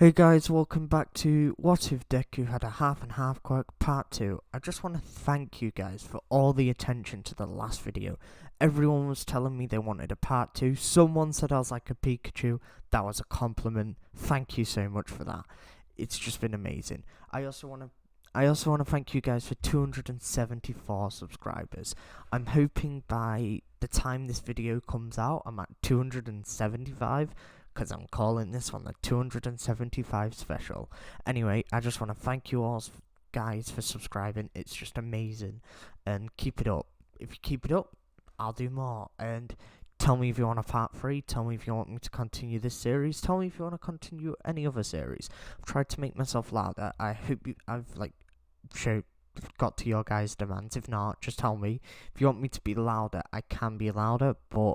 Hey guys, welcome back to What If Deku Had a Half and Half Quirk Part 2. I just want to thank you guys for all the attention to the last video. Everyone was telling me they wanted a Part 2. Someone said I was like a Pikachu. That was a compliment. Thank you so much for that. It's just been amazing. I also want to thank you guys for 274 subscribers. I'm hoping by the time this video comes out, I'm at 275. Because I'm calling this one the 275 special. Anyway, I just want to thank you all guys for subscribing. It's just amazing. And keep it up. If you keep it up, I'll do more. And tell me if you want a part 3. Tell me if you want me to continue this series. Tell me if you want to continue any other series. I've tried to make myself louder. I hope I've got to your guys' demands. If not, just tell me. If you want me to be louder, I can be louder, but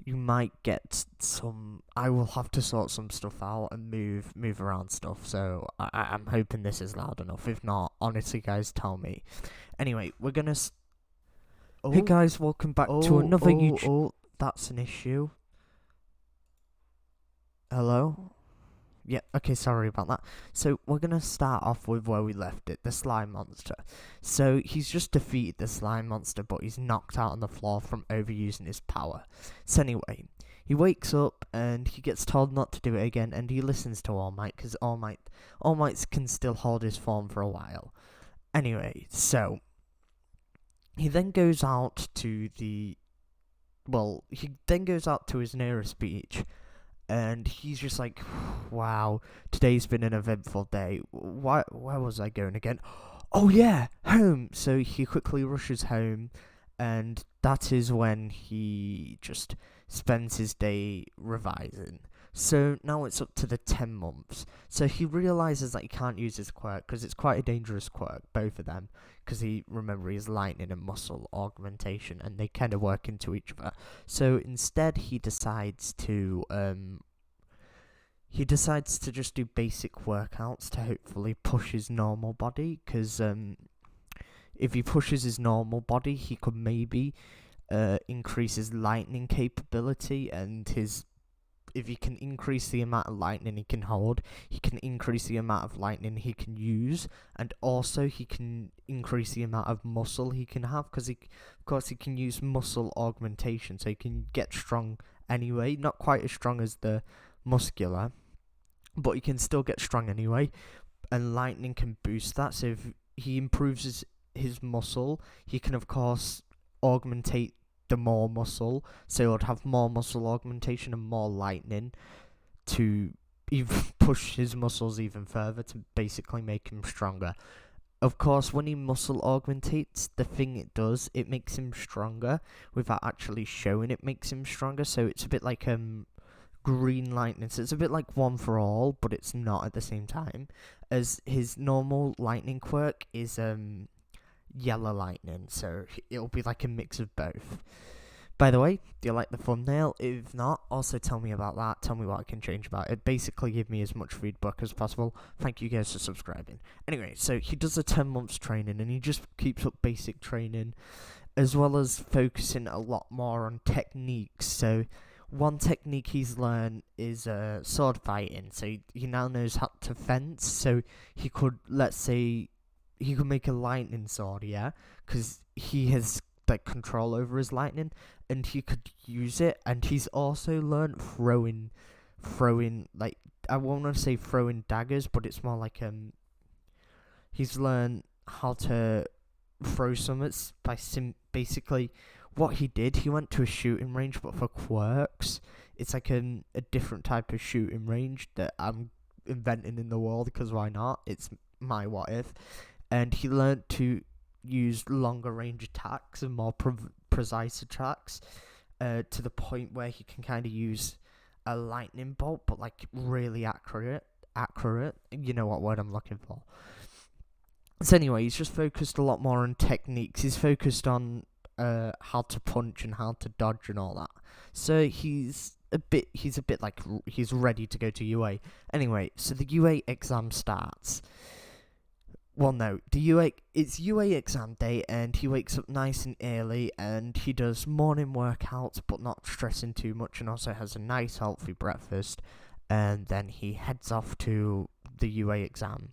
you might get some. I will have to sort some stuff out and move around stuff. So I'm hoping this is loud enough. If not, honestly, guys, tell me. Anyway, we're gonna. Hey guys, welcome back to another YouTube. Oh, that's an issue. Hello. Yeah, okay, sorry about that. So, we're going to start off with where we left it, the slime monster. So, he's just defeated the slime monster, but he's knocked out on the floor from overusing his power. So anyway, he wakes up and he gets told not to do it again, and he listens to All Might, because All Might can still hold his form for a while. Anyway, so, he then goes out to his nearest beach. And he's just like, wow, today's been an eventful day. Where was I going again? Oh yeah, home. So he quickly rushes home, and that is when he just spends his day revising. So now it's up to the 10 months. So he realizes that he can't use his quirk because it's quite a dangerous quirk, both of them. Because remember, he's lightning and muscle augmentation, and they kind of work into each other. So instead, he decides to just do basic workouts to hopefully push his normal body. Because if he pushes his normal body, he could maybe increase his lightning capability, and if he can increase the amount of lightning he can hold, he can increase the amount of lightning he can use, and also he can increase the amount of muscle he can have, because of course he can use muscle augmentation, so he can get strong anyway, not quite as strong as the muscular, but he can still get strong anyway, and lightning can boost that. So if he improves his muscle, he can of course augmentate the more muscle, so he'll have more muscle augmentation and more lightning to even push his muscles even further to basically make him stronger. Of course, when he muscle augmentates, the thing it does, it makes him stronger without actually showing it makes him stronger. So it's a bit like green lightning. So it's a bit like One for All, but it's not at the same time. As his normal lightning quirk is yellow lightning, so it'll be like a mix of both. By the way, do you like the thumbnail? If not, also tell me about that. Tell me what I can change about it. Basically, give me as much feedback as possible. Thank you guys for subscribing. Anyway, so he does a 10 months training, and he just keeps up basic training, as well as focusing a lot more on techniques. So one technique he's learned is sword fighting. So he now knows how to fence. So he could, let's say, he could make a lightning sword, yeah? Because he has like control over his lightning, and he could use it. And he's also learned throwing like, I won't want to say throwing daggers, but it's more like he's learned how to throw summits by basically what he did. He went to a shooting range, but for quirks, it's like a different type of shooting range that I'm inventing in the world, because why not? It's my what if. And he learned to use longer range attacks and more precise attacks, to the point where he can kind of use a lightning bolt, but like really accurate. You know what word I'm looking for. So anyway, he's just focused a lot more on techniques. He's focused on how to punch and how to dodge and all that. So he's a bit like he's ready to go to UA. Anyway, so the UA exam starts. Well, no, it's UA exam day, and he wakes up nice and early, and he does morning workouts, but not stressing too much, and also has a nice healthy breakfast, and then he heads off to the UA exam.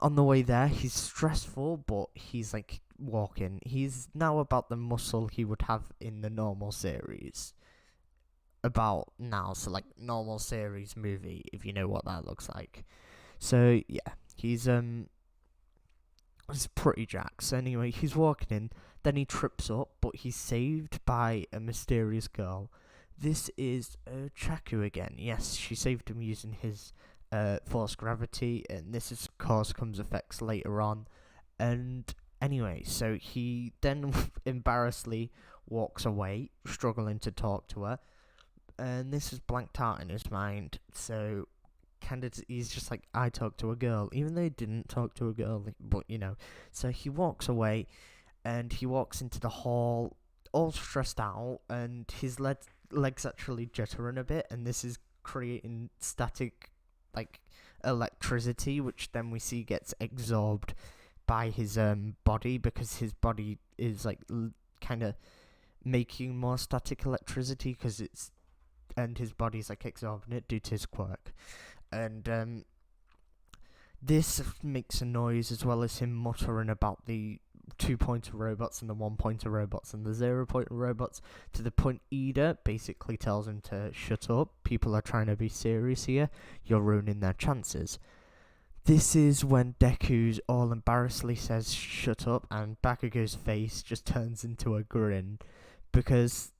On the way there, he's stressful, but he's like walking. He's now about the muscle he would have in the normal series. About now, so like normal series movie, if you know what that looks like. So yeah, he's pretty jacked. So anyway, he's walking in, then he trips up, but he's saved by a mysterious girl. This is Chaku again. Yes, she saved him using his force gravity, and this is cause comes effects later on. And anyway, so he then embarrassingly walks away, struggling to talk to her, and this is blanked out in his mind. So kind of, he's just like, I talked to a girl, even though he didn't talk to a girl, but you know. So he walks away, and he walks into the hall, all stressed out, and his legs actually jittering a bit, and this is creating static, like, electricity, which then we see gets absorbed by his body, because his body is like kind of making more static electricity, and his body's like absorbing it due to his quirk. And this makes a noise, as well as him muttering about the 2-pointer robots and the 1-pointer robots and the 0-pointer robots, to the point Ida basically tells him to shut up. People are trying to be serious here. You're ruining their chances. This is when Deku's all embarrassedly says shut up, and Bakugo's face just turns into a grin, because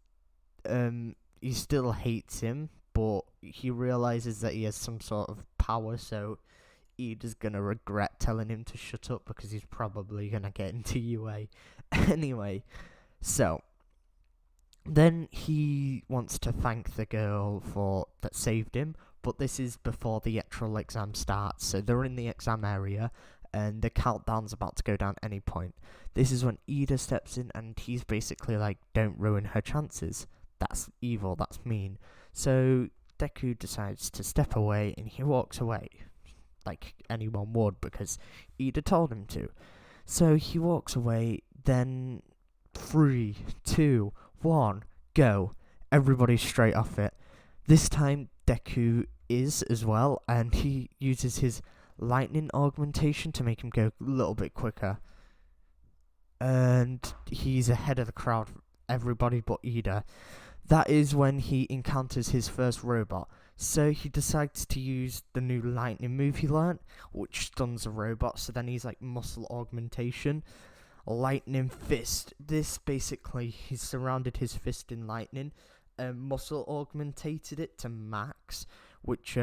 he still hates him, but he realizes that he has some sort of power, so Ida's gonna regret telling him to shut up, because he's probably gonna get into UA. Anyway, so then he wants to thank the girl that saved him, but this is before the actual exam starts. So they're in the exam area, and the countdown's about to go down any point. This is when Ida steps in, and he's basically like, don't ruin her chances. That's evil, that's mean. So Deku decides to step away, and he walks away, like anyone would, because Ida told him to. So he walks away, then 3, 2, 1, go. Everybody's straight off it. This time Deku is as well, and he uses his lightning augmentation to make him go a little bit quicker. And he's ahead of the crowd, everybody but Ida. That is when he encounters his first robot. So he decides to use the new lightning move he learnt, which stuns a robot. So then he's like muscle augmentation, lightning fist. This basically, he's surrounded his fist in lightning, muscle augmentated it to max, which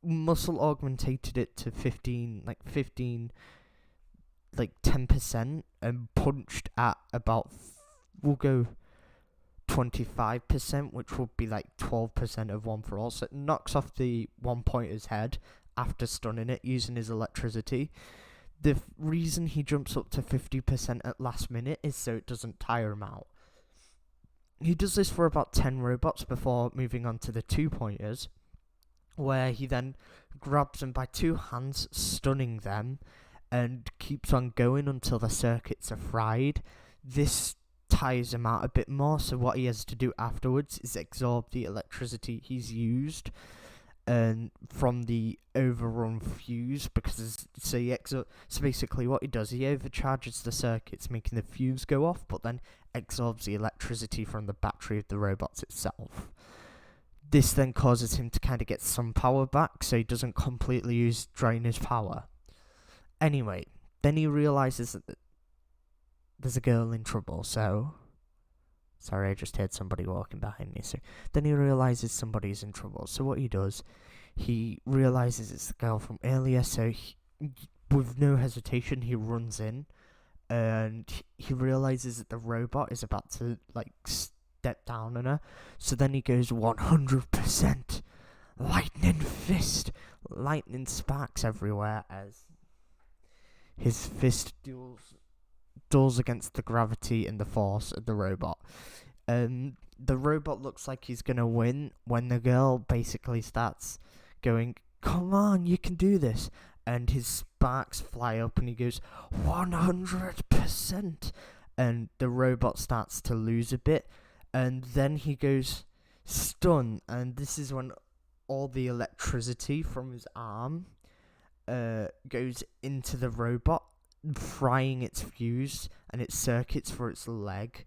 muscle augmentated it to 15, 10%, and punched at about, we'll go 25%, which would be like 12% of One For All. So it knocks off the 1-pointer's head after stunning it using his electricity. The reason he jumps up to 50% at last minute is so it doesn't tire him out. He does this for about 10 robots before moving on to the 2-pointers, where he then grabs them by 2 hands, stunning them, and keeps on going until the circuits are fried. This tires him out a bit more, so what he has to do afterwards is absorb the electricity he's used from the overrun fuse, because so basically what he does, he overcharges the circuits, making the fuse go off, but then absorbs the electricity from the battery of the robots itself. This then causes him to kind of get some power back, so he doesn't completely drain his power. Anyway, then he realizes that there's a girl in trouble, so... Sorry, I just heard somebody walking behind me. So then he realizes somebody's in trouble. So what he does, he realizes it's the girl from earlier, so with no hesitation, he runs in, and he realizes that the robot is about to, step down on her. So then he goes 100%. Lightning fist. Lightning sparks everywhere as his fist duels against the gravity and the force of the robot. The robot looks like he's gonna win when the girl basically starts going, come on, you can do this, and his sparks fly up and he goes 100%, and the robot starts to lose a bit, and then he goes stun, and this is when all the electricity from his arm goes into the robot, frying its fuse and its circuits for its leg,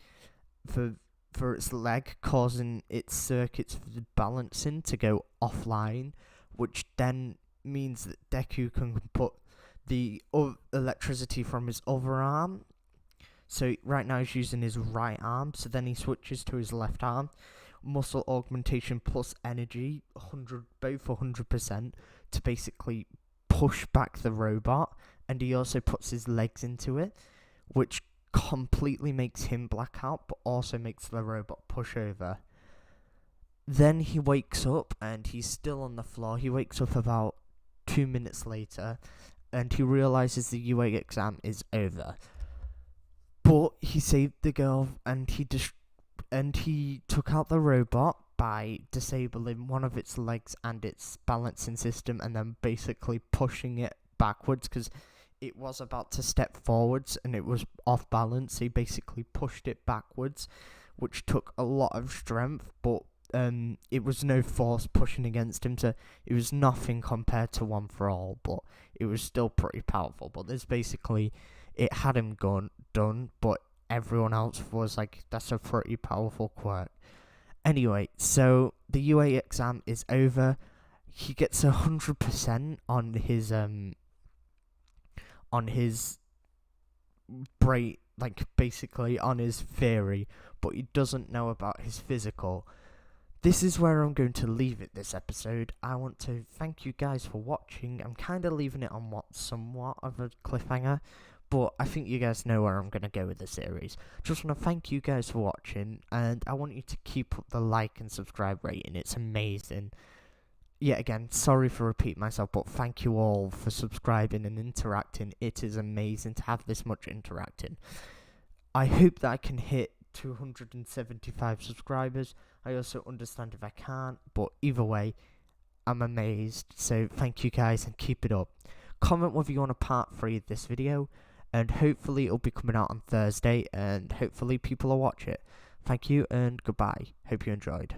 causing its circuits for the balancing to go offline, which then means that Deku can put the electricity from his other arm. So right now he's using his right arm, so then he switches to his left arm. Muscle augmentation plus energy, both 100%, to basically push back the robot, and he also puts his legs into it, which completely makes him black out, but also makes the robot push over. Then he wakes up, and he's still on the floor. He wakes up about 2 minutes later, and he realizes the UA exam is over. But he saved the girl, and he took out the robot by disabling one of its legs and its balancing system, and then basically pushing it backwards because it was about to step forwards and it was off balance. He basically pushed it backwards, which took a lot of strength, but it was no force pushing against him, so it was nothing compared to One for All, but it was still pretty powerful. But this basically, it had him done, but everyone else was like, that's a pretty powerful quirk. Anyway, so the UA exam is over. He gets 100% on his basically on his theory, but he doesn't know about his physical. This is where I'm going to leave it this episode. I want to thank you guys for watching. I'm kind of leaving it on somewhat of a cliffhanger, but I think you guys know where I'm going to go with the series. Just want to thank you guys for watching, and I want you to keep up the like and subscribe rating. It's amazing. Yet again, sorry for repeating myself, but thank you all for subscribing and interacting. It is amazing to have this much interacting. I hope that I can hit 275 subscribers. I also understand if I can't, but either way, I'm amazed. So thank you guys and keep it up. Comment whether you want a part 3 of this video, and hopefully it'll be coming out on Thursday, and hopefully people will watch it. Thank you and goodbye. Hope you enjoyed.